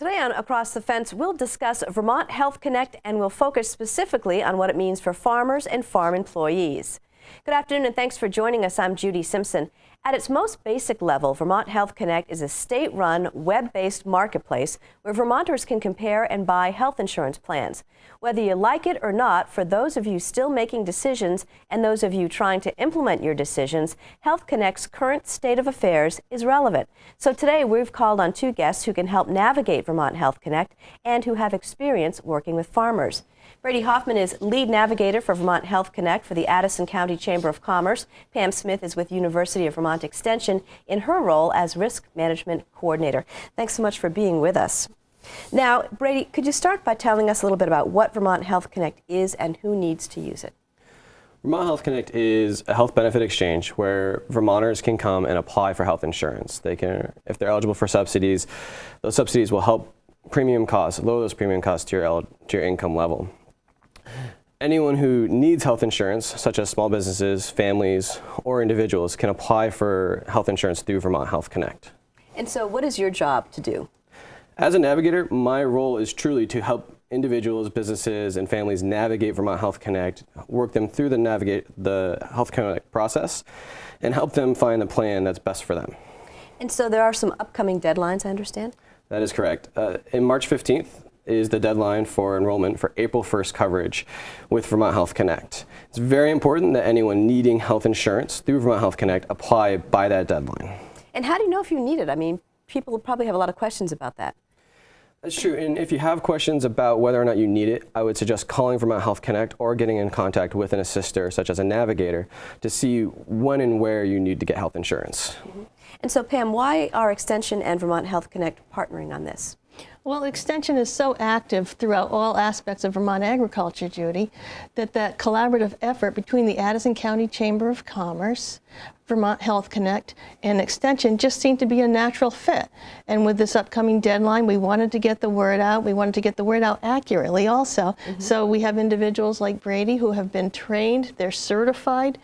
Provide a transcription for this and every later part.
Today on Across the Fence, we'll discuss Vermont Health Connect, and we'll focus specifically on what it means for farmers and farm employees. Good afternoon and thanks for joining us. I'm Judy Simpson. At its most basic level, Vermont Health Connect is a state-run, web-based marketplace where Vermonters can compare and buy health insurance plans. Whether you like it or not, for those of you still making decisions and those of you trying to implement your decisions, Health Connect's current state of affairs is relevant. So today we've called on two guests who can help navigate Vermont Health Connect and who have experience working with farmers. Brady Hoffman is lead navigator for Vermont Health Connect for the Addison County Chamber of Commerce. Pam Smith is with University of Vermont Extension in her role as risk management coordinator. Thanks so much for being with us. Now, Brady, could you start by telling us a little bit about what Vermont Health Connect is and who needs to use it? Vermont Health Connect is a health benefit exchange where Vermonters can come and apply for health insurance. They can, if they're eligible for subsidies, those subsidies will help premium costs, lower those premium costs to your income level. Anyone who needs health insurance, such as small businesses, families, or individuals, can apply for health insurance through Vermont Health Connect. And so what is your job to do? As a navigator, my role is truly to help individuals, businesses, and families navigate Vermont Health Connect, work them through the Health Connect process, and help them find the plan that's best for them. And so there are some upcoming deadlines, I understand? That is correct. In March 15th, is the deadline for enrollment for April 1st coverage with Vermont Health Connect. It's very important that anyone needing health insurance through Vermont Health Connect apply by that deadline. And how do you know if you need it? I mean, people probably have a lot of questions about that. That's true, and if you have questions about whether or not you need it, I would suggest calling Vermont Health Connect or getting in contact with an assister, such as a navigator, to see when and where you need to get health insurance. Mm-hmm. And so, Pam, why are Extension and Vermont Health Connect partnering on this? Well, Extension is so active throughout all aspects of Vermont agriculture, Judy, that collaborative effort between the Addison County Chamber of Commerce, Vermont Health Connect, and Extension just seemed to be a natural fit. And with this upcoming deadline, we wanted to get the word out. We wanted to get the word out accurately also. Mm-hmm. So we have individuals like Brady who have been trained, they're certified,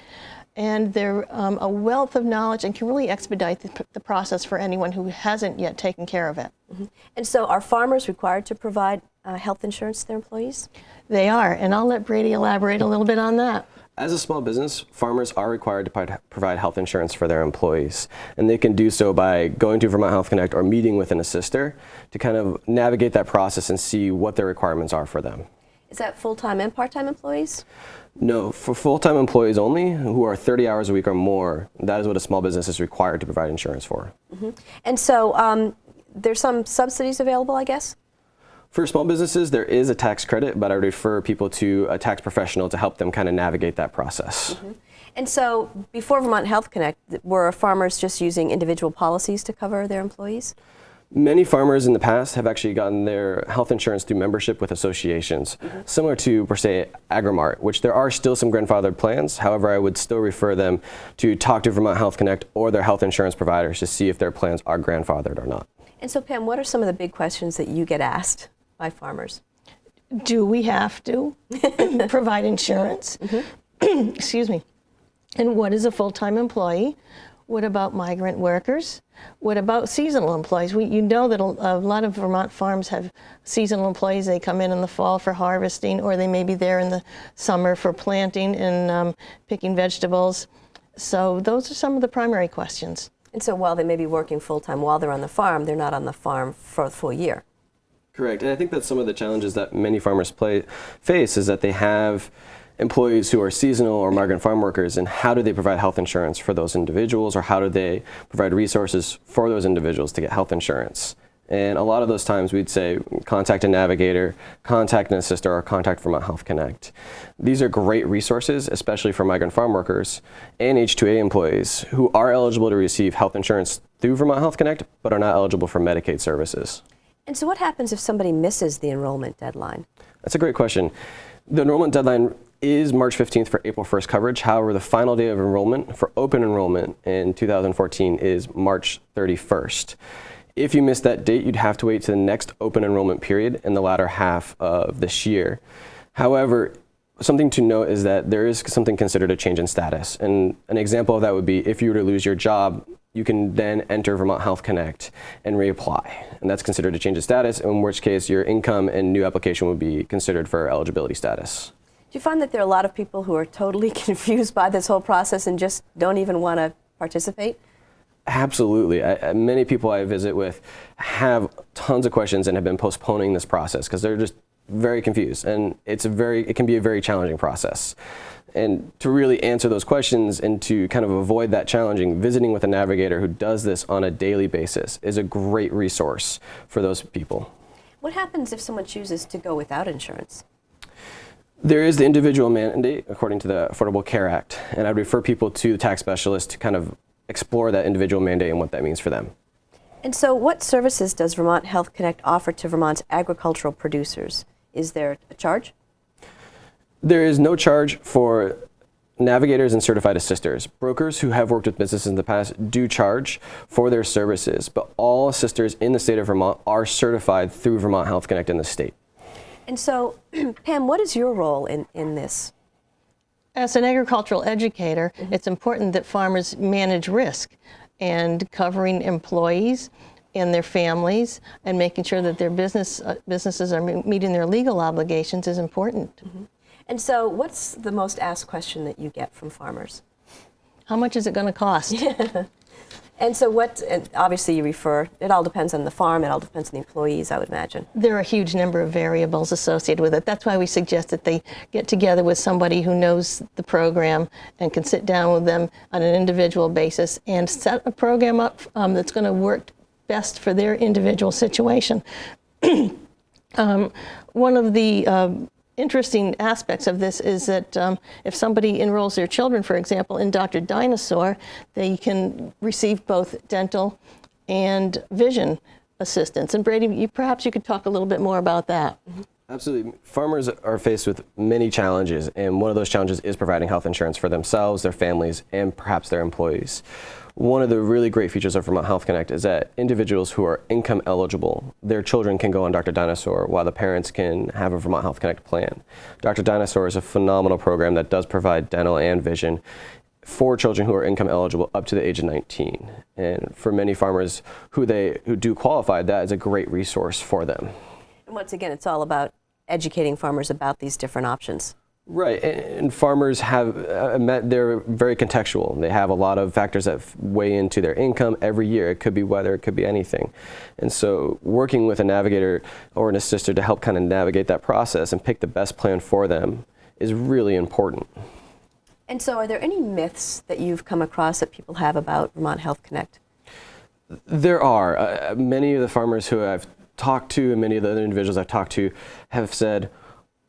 and they're a wealth of knowledge and can really expedite the process for anyone who hasn't yet taken care of it. Mm-hmm. And so are farmers required to provide health insurance to their employees? They are, and I'll let Brady elaborate a little bit on that. As a small business, farmers are required to provide health insurance for their employees, and they can do so by going to Vermont Health Connect or meeting with an assister to kind of navigate that process and see what their requirements are for them. Is that full-time and part-time employees? No, for full-time employees only who are 30 hours a week or more, that is what a small business is required to provide insurance for. Mm-hmm. And so there's some subsidies available, I guess? For small businesses, there is a tax credit, but I would refer people to a tax professional to help them kind of navigate that process. Mm-hmm. And so before Vermont Health Connect, were farmers just using individual policies to cover their employees? Many farmers in the past have actually gotten their health insurance through membership with associations, mm-hmm. similar to, per se, Agrimart, which there are still some grandfathered plans. However, I would still refer them to talk to Vermont Health Connect or their health insurance providers to see if their plans are grandfathered or not. And so, Pam, what are some of the big questions that you get asked by farmers? Do we have to provide insurance? Mm-hmm. Excuse me. And what is a full-time employee? What about migrant workers? What about seasonal employees? You know that a lot of Vermont farms have seasonal employees. They come in the fall for harvesting, or they may be there in the summer for planting and picking vegetables. So those are some of the primary questions. And so while they may be working full-time while they're on the farm, they're not on the farm for a full year. Correct. And I think that's some of the challenges that many farmers face is that they have employees who are seasonal or migrant farm workers, and how do they provide health insurance for those individuals, or how do they provide resources for those individuals to get health insurance? And a lot of those times we'd say contact a navigator, contact an assister, or contact Vermont Health Connect. These are great resources, especially for migrant farm workers and H-2A employees who are eligible to receive health insurance through Vermont Health Connect but are not eligible for Medicaid services. And so what happens if somebody misses the enrollment deadline? That's a great question. The enrollment deadline is March 15th for April 1st coverage. However, the final day of enrollment for open enrollment in 2014 is March 31st. If you miss that date, you'd have to wait to the next open enrollment period in the latter half of this year. However, something to note is that there is something considered a change in status. And an example of that would be if you were to lose your job you can then enter Vermont Health Connect and reapply. And that's considered a change of status, in which case your income and new application would be considered for eligibility status. Do you find that there are a lot of people who are totally confused by this whole process and just don't even want to participate? Absolutely. Many people I visit with have tons of questions and have been postponing this process because they're just very confused, and it can be a very challenging process. And to really answer those questions and to kind of avoid that challenging, visiting with a navigator who does this on a daily basis is a great resource for those people. What happens if someone chooses to go without insurance? There is the individual mandate according to the Affordable Care Act, and I'd refer people to the tax specialist to kind of explore that individual mandate and what that means for them. And so what services does Vermont Health Connect offer to Vermont's agricultural producers? Is there a charge? There is no charge for navigators and certified assisters. Brokers who have worked with businesses in the past do charge for their services, but all assisters in the state of Vermont are certified through Vermont Health Connect in the state. And so, Pam, what is your role in this? As an agricultural educator, it's important that farmers manage risk, and covering employees and their families and making sure that their businesses are meeting their legal obligations is important. Mm-hmm. And so what's the most asked question that you get from farmers? How much is it going to cost? And so and obviously you refer, it all depends on the farm, it all depends on the employees, I would imagine. There are a huge number of variables associated with it. That's why we suggest that they get together with somebody who knows the program and can sit down with them on an individual basis and set a program up that's going to work best for their individual situation. One of the interesting aspects of this is that if somebody enrolls their children, for example, in Dr. Dinosaur, they can receive both dental and vision assistance. And Brady, perhaps you could talk a little bit more about that. Mm-hmm. Absolutely. Farmers are faced with many challenges, and one of those challenges is providing health insurance for themselves, their families, and perhaps their employees. One of the really great features of Vermont Health Connect is that individuals who are income eligible, their children can go on Dr. Dinosaur while the parents can have a Vermont Health Connect plan. Dr. Dinosaur is a phenomenal program that does provide dental and vision for children who are income eligible up to the age of 19. And for many farmers who do qualify, that is a great resource for them. And once again, it's all about educating farmers about these different options. Right, and farmers they're very contextual. They have a lot of factors that weigh into their income every year. It could be weather, it could be anything. And so working with a navigator or an assister to help kind of navigate that process and pick the best plan for them is really important. And so are there any myths that you've come across that people have about Vermont Health Connect? There are. Many of the farmers who I've talked to and many of the other individuals I've talked to have said,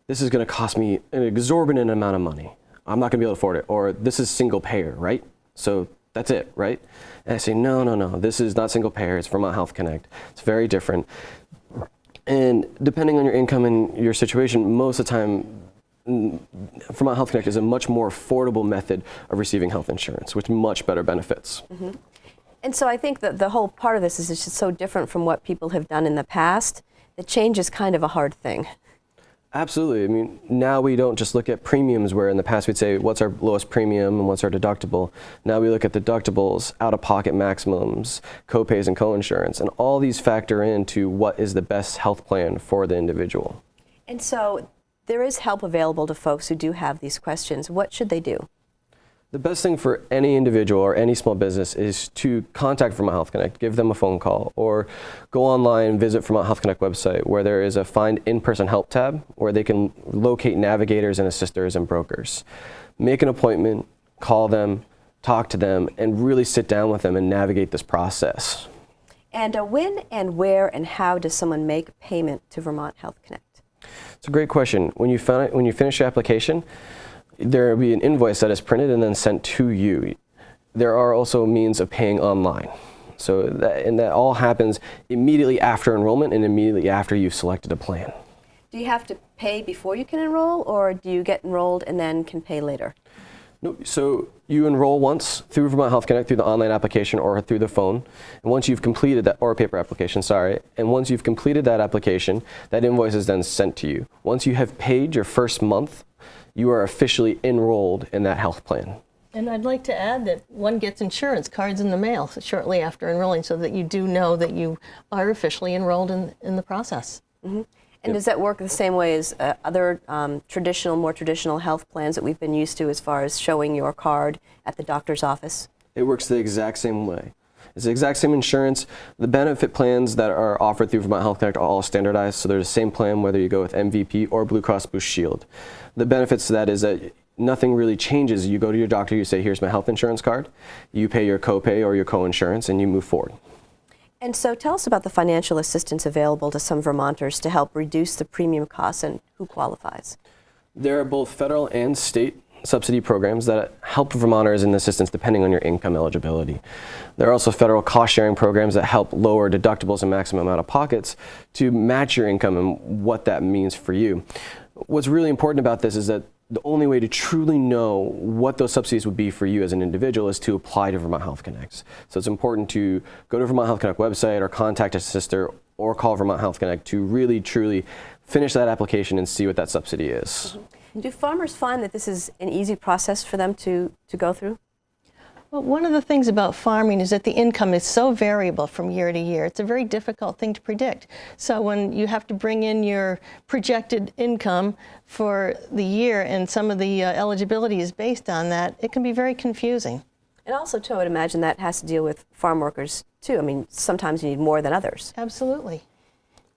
this is going to cost me an exorbitant amount of money. I'm not going to be able to afford it. Or this is single payer, right? So that's it, right? And I say, no. This is not single payer. It's Vermont Health Connect. It's very different. And depending on your income and your situation, most of the time, Vermont Health Connect is a much more affordable method of receiving health insurance with much better benefits. Mm-hmm. And so I think that the whole part of this is just so different from what people have done in the past that change is kind of a hard thing. Absolutely. I mean, now we don't just look at premiums where in the past we'd say, what's our lowest premium and what's our deductible? Now we look at deductibles, out-of-pocket maximums, co-pays and co-insurance, and all these factor into what is the best health plan for the individual. And so there is help available to folks who do have these questions. What should they do? The best thing for any individual or any small business is to contact Vermont Health Connect, give them a phone call, or go online and visit Vermont Health Connect website where there is a Find In-Person Help tab where they can locate navigators and assisters and brokers. Make an appointment, call them, talk to them, and really sit down with them and navigate this process. And when and where and how does someone make payment to Vermont Health Connect? It's a great question. When you finish your application, there will be an invoice that is printed and then sent to you. There are also means of paying online. So that all happens immediately after enrollment and immediately after you've selected a plan. Do you have to pay before you can enroll, or do you get enrolled and then can pay later? No, so you enroll once through Vermont Health Connect through the online application or through the phone. And once you've completed that, or paper application, sorry. And once you've completed that application, that invoice is then sent to you. Once you have paid your first month, you are officially enrolled in that health plan. And I'd like to add that one gets insurance cards in the mail shortly after enrolling, so that you do know that you are officially enrolled in the process. Mm-hmm. And does that work the same way as other more traditional health plans that we've been used to, as far as showing your card at the doctor's office? It works the exact same way. It's the exact same insurance. The benefit plans that are offered through Vermont Health Connect are all standardized, so they're the same plan whether you go with MVP or Blue Cross Blue Shield. The benefits to that is that nothing really changes. You go to your doctor, you say, here's my health insurance card, you pay your copay or your co-insurance, and you move forward. And so tell us about the financial assistance available to some Vermonters to help reduce the premium costs, and who qualifies. There are both federal and state subsidy programs that help Vermonters in assistance depending on your income eligibility. There are also federal cost-sharing programs that help lower deductibles and maximum out-of-pockets to match your income and what that means for you. What's really important about this is that the only way to truly know what those subsidies would be for you as an individual is to apply to Vermont Health Connect. So it's important to go to Vermont Health Connect website or contact a sister or call Vermont Health Connect to really, truly finish that application and see what that subsidy is. Mm-hmm. Do farmers find that this is an easy process for them to go through? Well, one of the things about farming is that the income is so variable from year to year. It's a very difficult thing to predict. So when you have to bring in your projected income for the year and some of the eligibility is based on that, it can be very confusing. And also, too, I would imagine that has to deal with farm workers, too. I mean, sometimes you need more than others. Absolutely.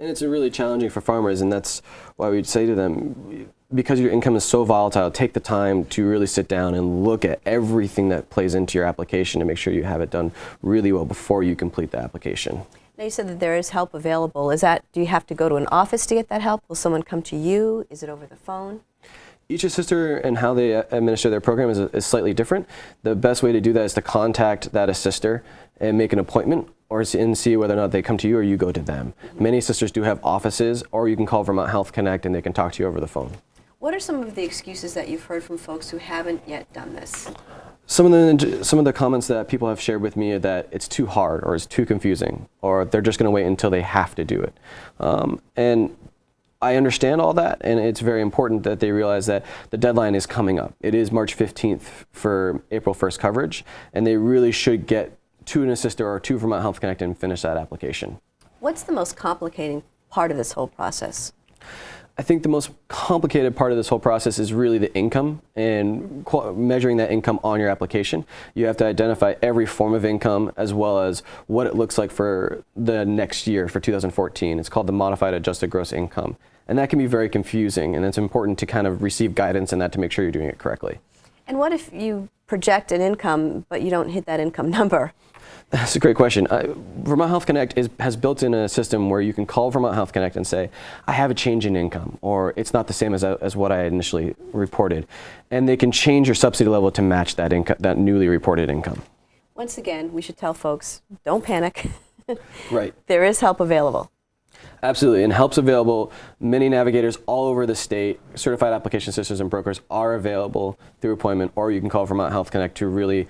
And it's really challenging for farmers, and that's why we'd say to them, because your income is so volatile, take the time to really sit down and look at everything that plays into your application to make sure you have it done really well before you complete the application. Now, you said that there is help available. Do you have to go to an office to get that help? Will someone come to you? Is it over the phone? Each assister and how they administer their program is slightly different. The best way to do that is to contact that assister and make an appointment, or see whether or not they come to you or you go to them. Many assisters do have offices, or you can call Vermont Health Connect and they can talk to you over the phone. What are some of the excuses that you've heard from folks who haven't yet done this? Some of the comments that people have shared with me are that it's too hard, or it's too confusing, or they're just going to wait until they have to do it. And I understand all that, and it's very important that they realize that the deadline is coming up. It is March 15th for April 1st coverage, and they really should get to an assister or to Vermont Health Connect and finish that application. What's the most complicating part of this whole process? I think the most complicated part of this whole process is really the income and measuring that income on your application. You have to identify every form of income as well as what it looks like for the next year, for 2014. It's called the Modified Adjusted Gross Income. And that can be very confusing, and it's important to kind of receive guidance in that to make sure you're doing it correctly. And what if you project an income, but you don't hit that income number? That's a great question. Vermont Health Connect has built in a system where you can call Vermont Health Connect and say, I have a change in income, or it's not the same as what I initially reported. And they can change your subsidy level to match that income, that newly reported income. Once again, we should tell folks, don't panic. Right. There is help available. Absolutely, and help's available. Many navigators all over the state, certified application assistants and brokers are available through appointment, or you can call Vermont Health Connect to really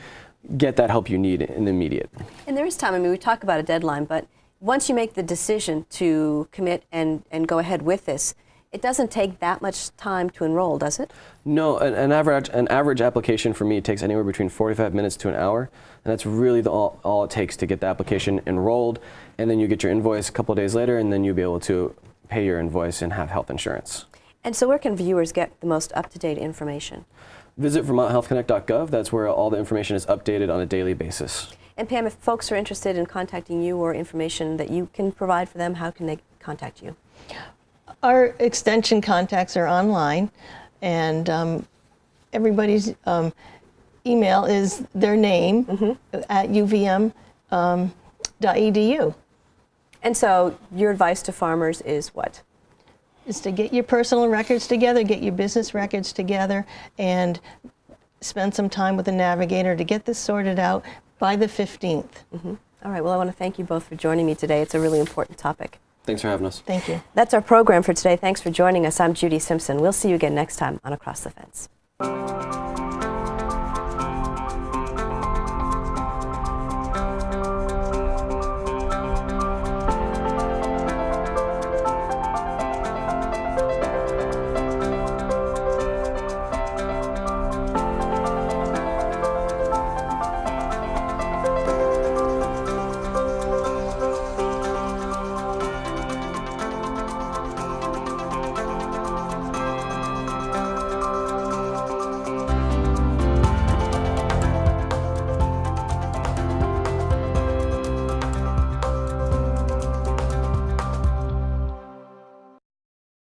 get that help you need in the immediate. And there is time. I mean, we talk about a deadline, but once you make the decision to commit and go ahead with this, it doesn't take that much time to enroll, does it? No, an average application for me takes anywhere between 45 minutes to an hour, and that's really all it takes to get the application enrolled, and then you get your invoice a couple of days later, and then you'll be able to pay your invoice and have health insurance. And so where can viewers get the most up-to-date information? Visit vermonthealthconnect.gov. That's where all the information is updated on a daily basis. And Pam, if folks are interested in contacting you or information that you can provide for them, how can they contact you? Our extension contacts are online, and everybody's email is their name at uvm.edu. And so your advice to farmers is what? Is to get your personal records together, get your business records together, and spend some time with a navigator to get this sorted out by the 15th. All right, well, I want to thank you both for joining me today. It's a really important topic. Thanks for having us. Thank you. That's our program for today. Thanks for joining us. I'm Judy Simpson. We'll see you again next time on Across the Fence.